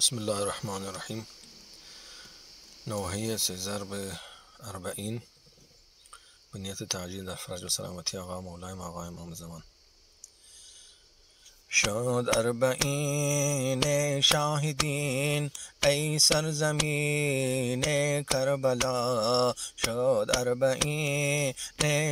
بسم الله الرحمن الرحیم. نوحه 1340 به نیت تعجیل در فرج و سلامتی آقا مولای آقا امام زمان. شد اربعین شاهدین ای سرزمین کربلا، شد اربعین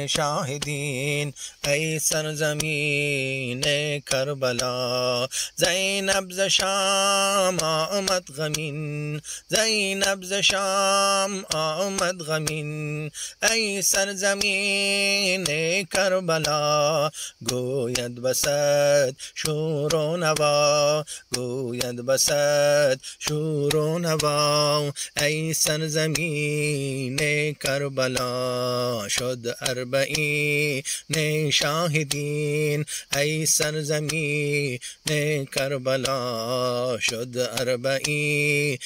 شاهدین ای سرزمین کربلا. زینب ز شام آمد غمین، زینب ز شام آمد غمین ای سرزمین کربلا. گوید بسد شور و نوا، گوید بسد شور و نوا ای سرزمین کربلا. شد اربعین شاهدین ای سرزمین کربلا، شد اربعین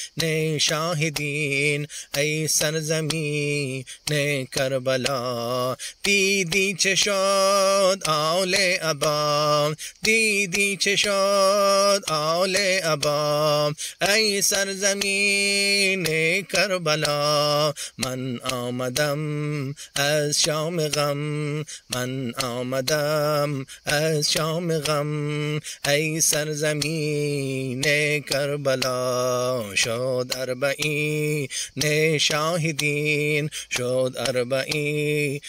شاهدین ای سرزمین کربلا. دیدی چه شد آل ابا، دیدی چه شد آل ابا ای سرزمین کربلا. من آمدم از شام غم، من آمدم از شام غم ای سرزمین کربلا. شد اربعین شاهدین، شد اربعین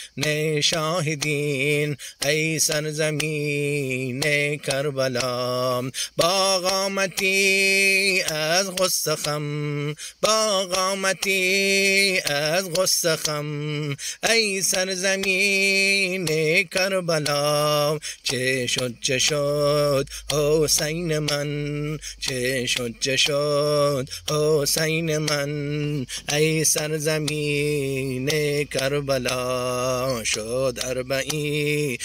شاهدین ای سرزمین کربلا. باغ آمدی از غصه خم، باغ آمدی از غصه خم ای سرزمین کربلا. چه شد چه شد حسین من، چه شد چه شد حسین من ای سرزمین کربلا. شد اربعین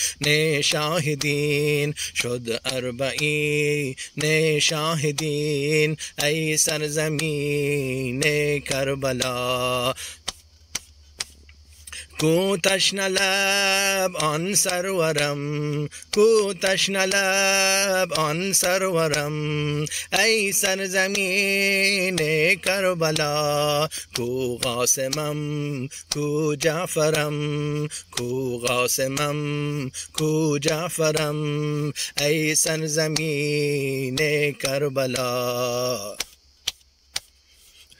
شاهدین، شد اربعین شاهدین ای سرزمین کربلا. کو تشنه لب آن سرورم، کو تشنه لب آن سرورم ای سرزمین کربلا. کو قاسمم کو جعفرم، کو قاسمم کو جعفرم ای سرزمین کربلا.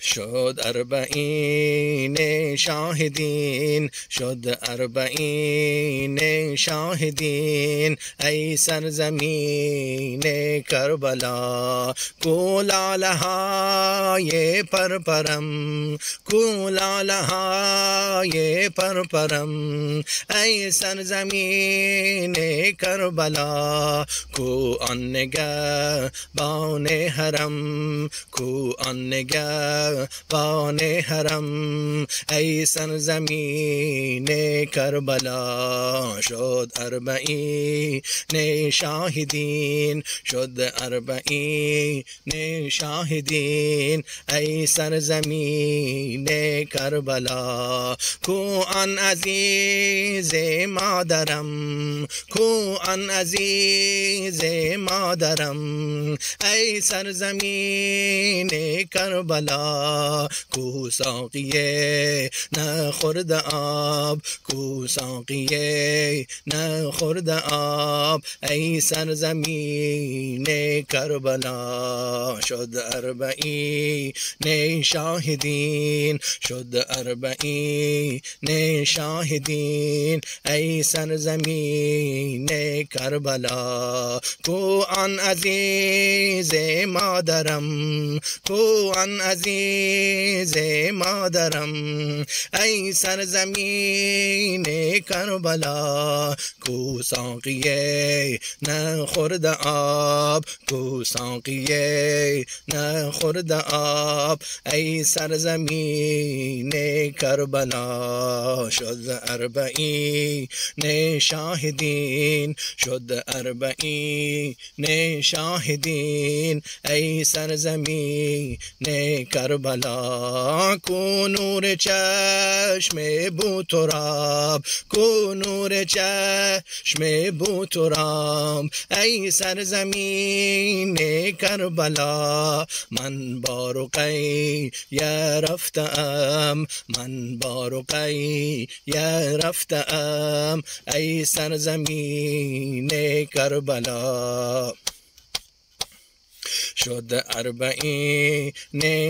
شد اربعین شاهدین، شد اربعین شاهدین ای سرزمین کربلا. کو لاله های پرپرم، کو لاله های پرپرم ای سرزمین کربلا. کو آن نگهبان حرم، کو آن نگهبان بان حرم ای سرزمین کربلا. شد اربعین شاهدین، شد اربعین شاهدین ای سرزمین کربلا. کو آن عزیز مادرم، کو آن عزیز مادرم ای سرزمین کربلا. کو ساقیه نخورد آب، کو ساقیه نخورد آب ای سرزمین کربلا. شد اربعین شاهدین، شد اربعین شاهدین ای سرزمین کربلا. کو آن عزیز مادرم، کو آن عزیز مادرم ای سرزمین کربلا. کو ساقیه نخورد آب، کو ساقیه نخورد آب ای سرزمین کربلا. شد اربعین شاهدین، شد اربعین شاهدین ای سرزمین کربلا. کربلا. کو نور چشم بوتراب، کو نور چشم بوتراب، ای سرزمین کربلا. من با رقیه رفتم، من با رقیه رفتم، ای سرزمین کربلا. شد اربعین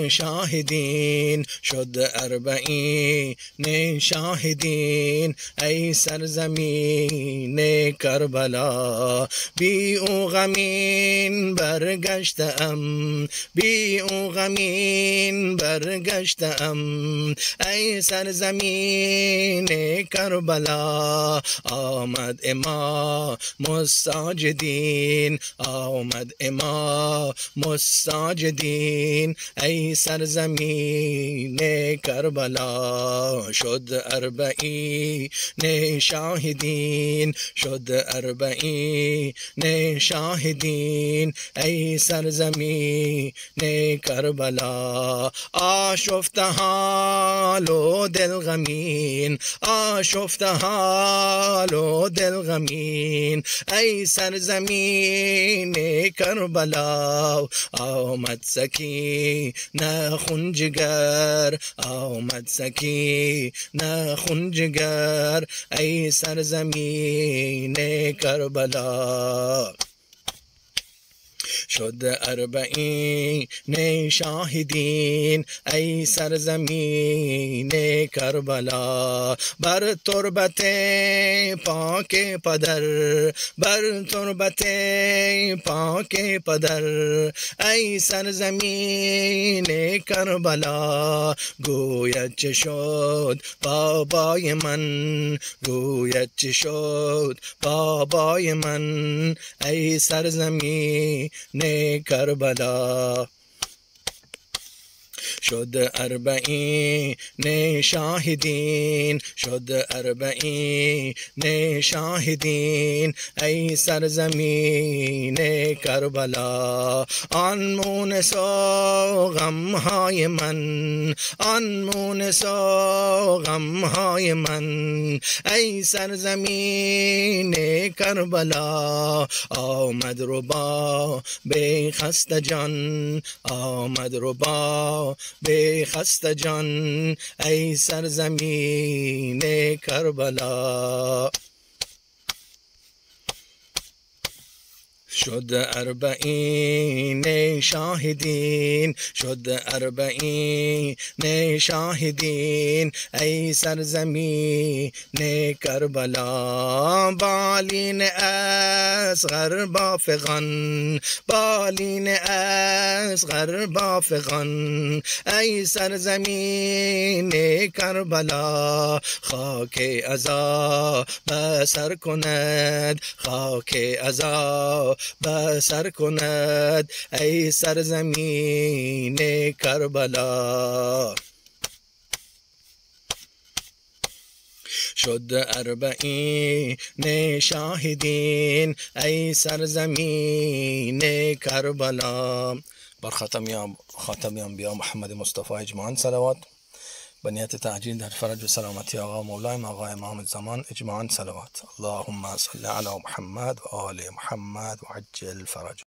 شاهدین، شد اربعین شاهدین، ای سرزمین کربلا. بی او غمین برگشتم، بی او غمین برگشتم، ای سرزمین کربلا. آمد امام الساجدین، آمد امام الساجدین، ای سرزمین کربلا. شد اربعین شاهدین، شد اربعین شاهدین، ای سرزمین کربلا. آشفت حال و دل غمین، آشفت حال و دل غمین، ای سرزمین کربلا. آمد سکینه خون جگر، آمد سکینه خون جگر، ای سرزمین کربلا. شد اربعین شاهدین، ای سرزمین کربلا. بر تربت پاک پدر، بر تربت پاک پدر، ای سرزمین کربلا. گوید چه شد بابای من، گوید چه شد بابای من، ای سرزمین کربلا. شد اربعین شاهدین، شد اربعین شاهدین، ای سرزمین کربلا. آن مونس و غمهای من، آن مونس و غمهای من، ای سرزمین کربلا. آمد ربا به خسته جان، آمد ربا به خسته جان، ای سرزمین کربلا. شد اربعین شاهدین، شد اربعین شاهدین، ای سرزمین کربلا. بالین اصغر بافغان، بالین اصغر بافغان، ای سرزمین کربلا. خاک عزا بسر کند، خاک عزا بسر کند، ای سرزمین کربلا. شد اربعین شاهدین، ای سرزمین کربلا. بر خاتم انبیا محمد مصطفی اجماعاً صلوات. به نیت تعجیل در فرج و سلامتی آقا مولای آقا امام الزمان اجماعاً صلوات. اللهم صل علی محمد و آل محمد و عجل فرج.